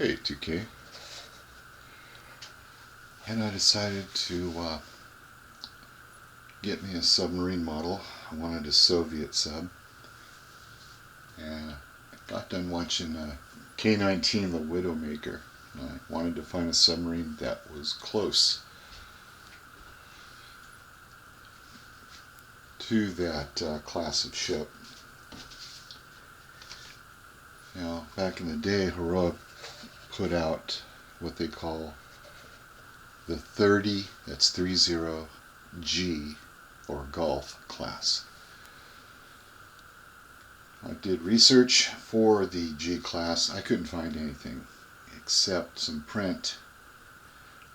Hey 2K, and I decided to get me a submarine model. I wanted a Soviet sub, and I got done watching K-19 The Widowmaker, and I wanted to find a submarine that was close to that class of ship. Now, back in the day, AURORA put out what they call the 30, that's 30 G, or Gulf class. I did research for the G class. I couldn't find anything except some print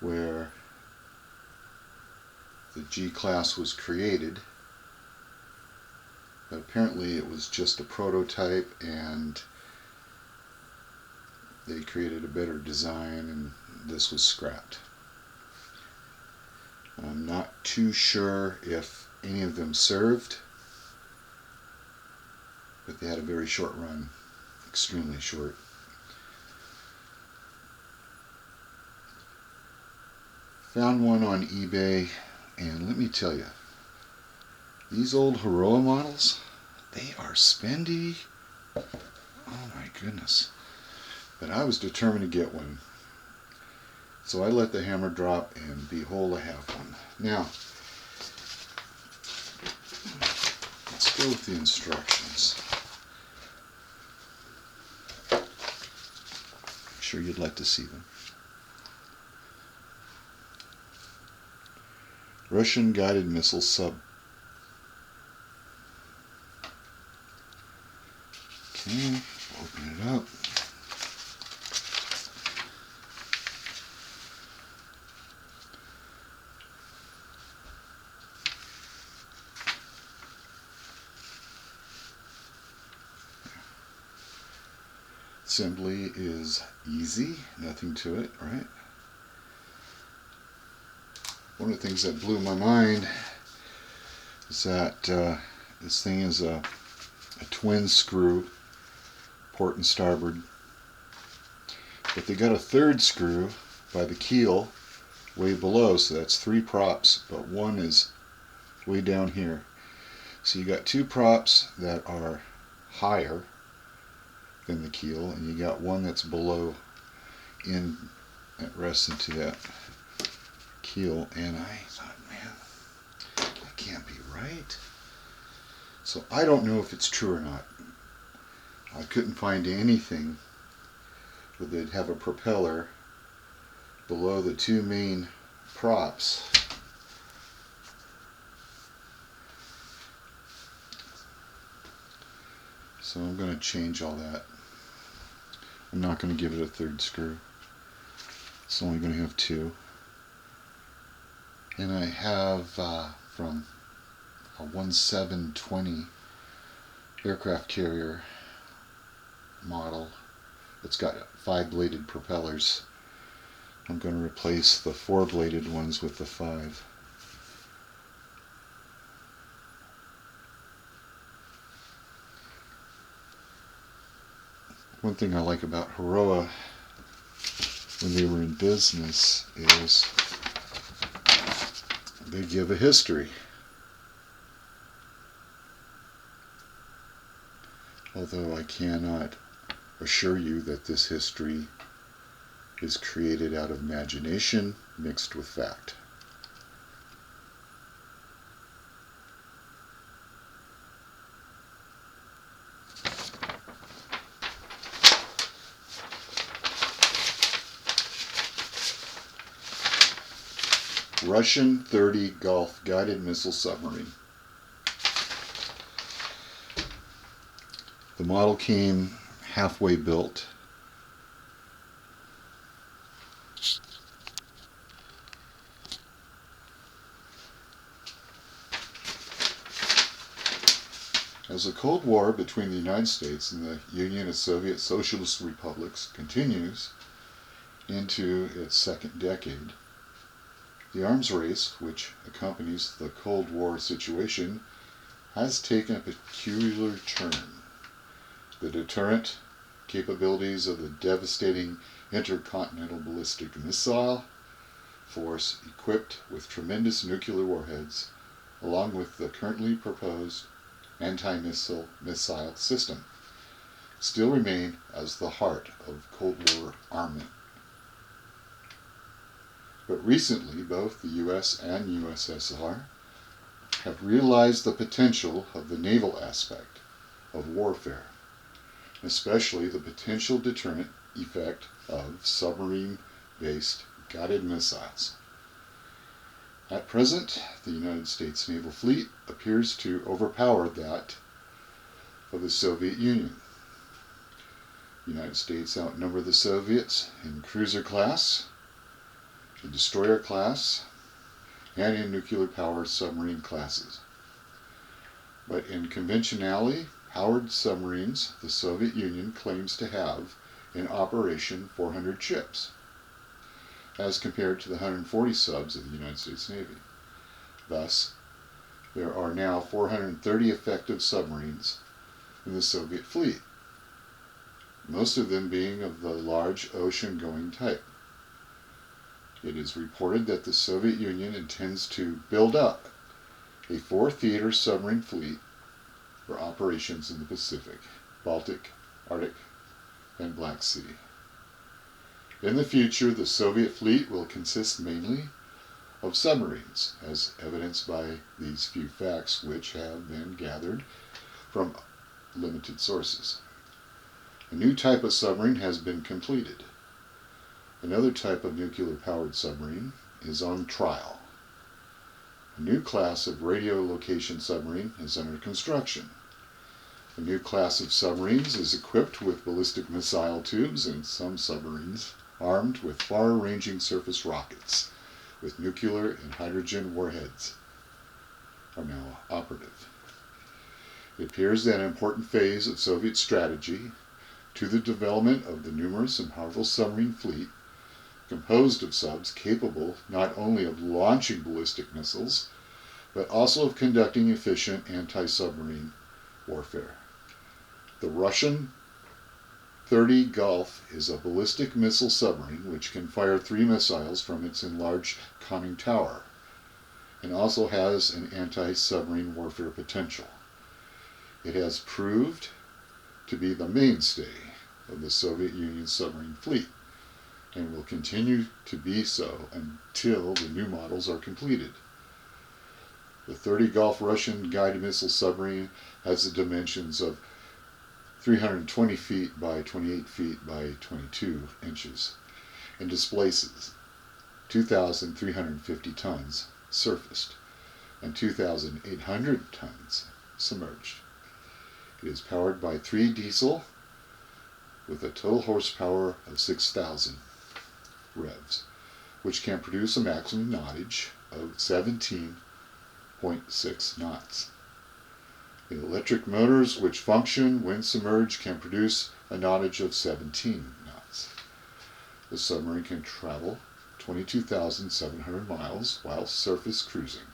where the G class was created, but apparently it was just a prototype and they created a better design and this was scrapped. I'm not too sure if any of them served, but they had a very short run, extremely short. Found one on eBay, and let me tell you, these old AURORA models, they are spendy. Oh my goodness. But I was determined to get one. So I let the hammer drop, and behold, I have one. Now, let's go with the instructions. I'm sure you'd like to see them. Russian guided missile sub. Okay, open it up. Assembly is easy, nothing to it, right? One of the things that blew my mind is that this thing is a twin screw, port and starboard, but they got a third screw by the keel way below, so that's 3 props, but one is way down here. So you got 2 props that are higher than the keel, and you got one that's below that rests into that keel. And I thought, man, that can't be right. So I don't know if it's true or not. I couldn't find anything where they'd have a propeller below the 2 main props. So I'm going to change all that. I'm not going to give it a third screw. It's only going to have 2. And I have from a 1720 aircraft carrier model. It's got 5-bladed propellers. I'm going to replace the 4-bladed ones with the 5. One thing I like about AURORA when they were in business is they give a history. Although I cannot assure you that this history is created out of imagination mixed with fact. Russian 30 Gulf guided missile submarine. The model came halfway built. As the Cold War between the United States and the Union of Soviet Socialist Republics continues into its second decade, the arms race, which accompanies the Cold War situation, has taken a peculiar turn. The deterrent capabilities of the devastating intercontinental ballistic missile force equipped with tremendous nuclear warheads, along with the currently proposed anti-missile system, still remain as the heart of Cold War armament. But recently, both the US and USSR have realized the potential of the naval aspect of warfare, especially the potential deterrent effect of submarine-based guided missiles. At present, the United States naval fleet appears to overpower that of the Soviet Union. The United States outnumber the Soviets in cruiser class, the destroyer class, and in nuclear-powered submarine classes. But in conventionally powered submarines, the Soviet Union claims to have in operation 400 ships, as compared to the 140 subs of the United States Navy. Thus, there are now 430 effective submarines in the Soviet fleet, most of them being of the large ocean-going type. It is reported that the Soviet Union intends to build up a 4-theater submarine fleet for operations in the Pacific, Baltic, Arctic, and Black Sea. In the future, the Soviet fleet will consist mainly of submarines, as evidenced by these few facts which have been gathered from limited sources. A new type of submarine has been completed. Another type of nuclear-powered submarine is on trial. A new class of radiolocation submarine is under construction. A new class of submarines is equipped with ballistic missile tubes, and some submarines armed with far-ranging surface rockets with nuclear and hydrogen warheads are now operative. It appears that an important phase of Soviet strategy to the development of the numerous and powerful submarine fleet composed of subs capable not only of launching ballistic missiles, but also of conducting efficient anti-submarine warfare. The Russian 30 Gulf is a ballistic missile submarine which can fire 3 missiles from its enlarged conning tower, and also has an anti-submarine warfare potential. It has proved to be the mainstay of the Soviet Union submarine fleet, and will continue to be so until the new models are completed. The 30 Gulf Russian guided missile submarine has the dimensions of 320 feet by 28 feet by 22 inches and displaces 2,350 tons surfaced and 2,800 tons submerged. It is powered by 3 diesel with a total horsepower of 6,000 revs, which can produce a maximum knottage of 17.6 knots. The electric motors which function when submerged can produce a knottage of 17 knots. The submarine can travel 22,700 miles while surface cruising.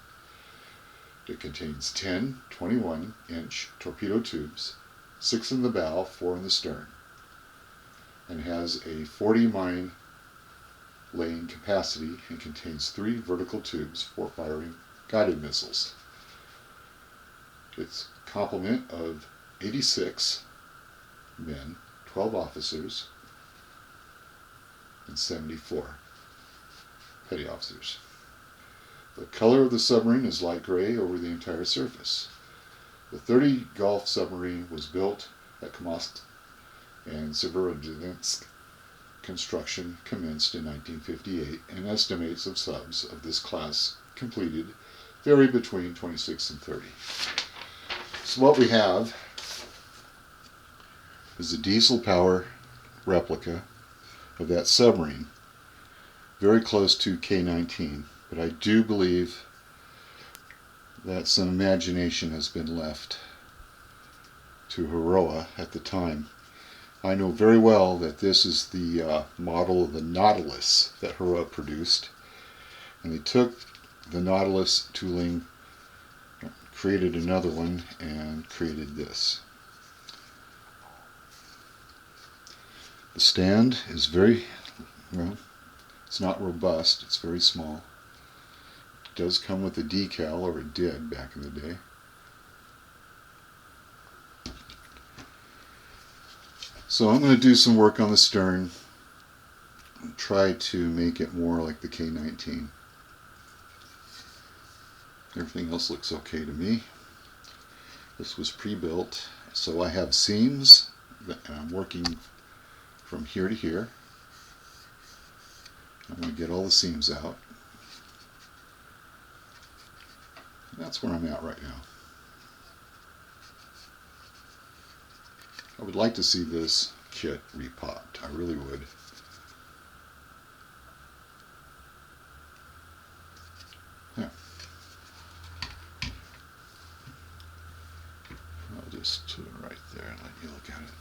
It contains 10 21-inch torpedo tubes, 6 in the bow, 4 in the stern, and has a 40 mine laying capacity and contains 3 vertical tubes for firing guided missiles. Its complement of 86 men, 12 officers, and 74 petty officers. The color of the submarine is light gray over the entire surface. The 30 Gulf submarine was built at Komarsk and Severodvinsk. Construction commenced in 1958, and estimates of subs of this class completed vary between 26 and 30. So what we have is a diesel power replica of that submarine, very close to K-19, but I do believe that some imagination has been left to AURORA at the time. I know very well that this is the model of the Nautilus that AURORA produced, and they took the Nautilus tooling, created another one, and created this. The stand is very, well, it's not robust, it's very small. It does come with a decal, or it did back in the day. So I'm going to do some work on the stern and try to make it more like the K19. Everything else looks okay to me. This was pre-built, so I have seams, and I'm working from here to here. I'm going to get all the seams out. That's where I'm at right now. I would like to see this kit repopped. I really would. Yeah. I'll just put it right there and let you look at it.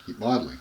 Keep modeling.